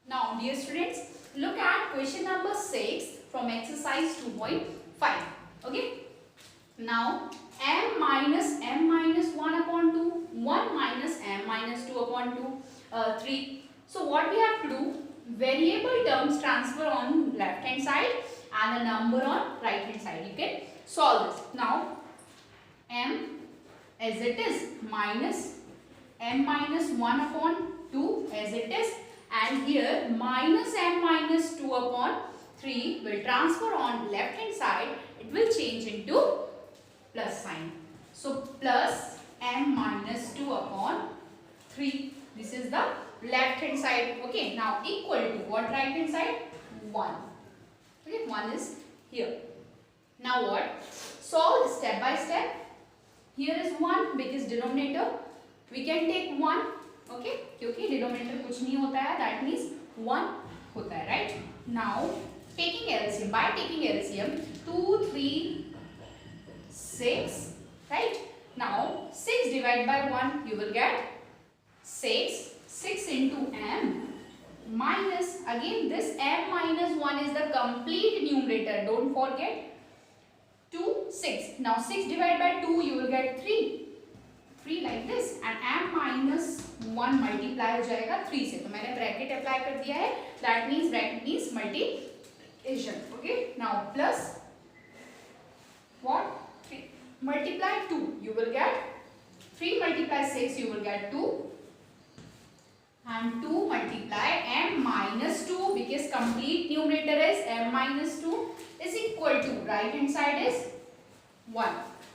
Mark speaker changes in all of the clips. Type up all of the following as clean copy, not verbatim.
Speaker 1: Now dear students, look at question number 6 from exercise 2.5. Okay. Now m minus 1 upon 2, 1 minus m minus 2 upon 3. So what we have to do, variable terms transfer on left hand side and a number on right hand side. You can solve this. Now m as it is minus m minus 1 upon 2 as it is, and here minus m minus 2 upon 3 will transfer on left hand side. It will change into plus sign. So plus m minus 2 upon 3. This is the left hand side. Okay. Now equal to what right hand side? 1. Okay. 1 is here. Now what? Solve step by step. Here is 1 because denominator we can take 1. Okay. क्योंकि denominator कुछ नहीं होता है. That means 1 होता है. Right. Now taking LCM. By taking LCM 2, 3, 6. Right. Now 6 divided by 1 you will get 6. 6 into m minus, again this m minus 1 is the complete numerator. Don't forget. 2, 6. Now 6 divided by 2 you will get 3. 3 like this, and m minus 1 multiply हो जाएगा 3 से. तो मैंने bracket apply कर दिया है. That means bracket means multiplication. Okay. Now plus what? 3 multiply 2 you will get 3 multiply 6 you will get 2, and 2 multiply m minus 2 because complete numerator is m minus 2 is equal to right hand side is 1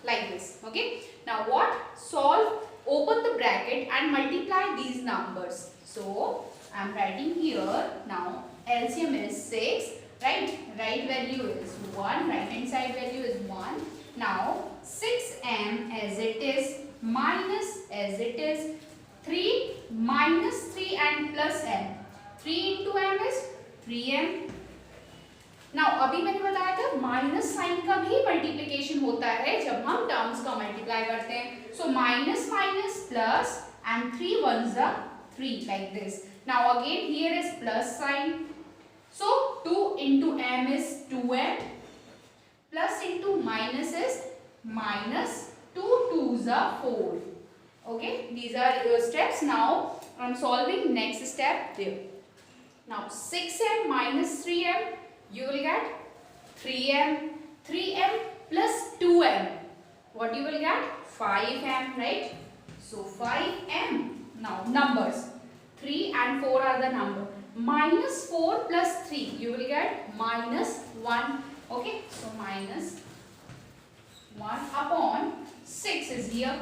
Speaker 1: like this. Okay. Now what? Solve, open the bracket and multiply these numbers. So I am writing here. Now LCM is 6. Right value is 1. Right hand side value is 1. Now 6m as it is minus as it is 3 minus 3 and plus m. 3 into m is 3m. Now अभी मैंने बताया था minus sign का भी multiplication होता है जब हम टर्म्स का मल्टीप्लाई करते हैं. So minus minus plus and 3 ones are 3 like this. Now again here is plus sign. So 2 into m is 2m, plus into minus is minus. 2 2s are 4. Okay, these are your steps. Now I am solving next step there. Now 6m minus 3m you will get 3m. 3m plus 2m. What you will get? 5m, right? So 5m. Now numbers. 3 and 4 are the number. Minus 4 plus 3 you will get minus 1. Okay. So minus 1 upon 6 is here.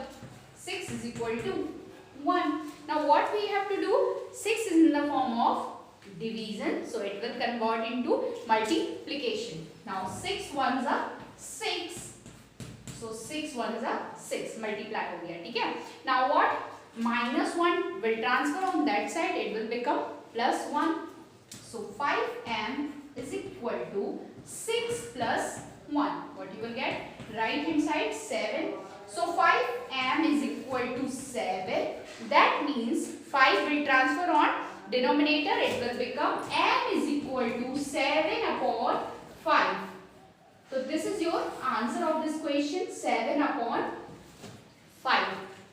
Speaker 1: 6 is equal to 1. Now what we have to do? 6 is in the form of division, so it will convert into multiplication. Now 6 ones are 6. So 6 ones are 6. Multiply हो गया. ठीक है. Now what? Minus 1 will transfer on that side. It will become plus 1. So 5m is equal to 6 plus 1. What you will get? Right hand side 7. So 5m is equal to 7. That means 5 will transfer on denominator. It will become m is equal to 7 upon 5. So this is your answer of this question, 7 upon 5.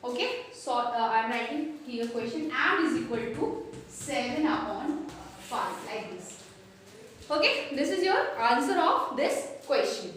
Speaker 1: Okay. So I am writing here question m is equal to 7 upon 5 like this. Okay. This is your answer of this question.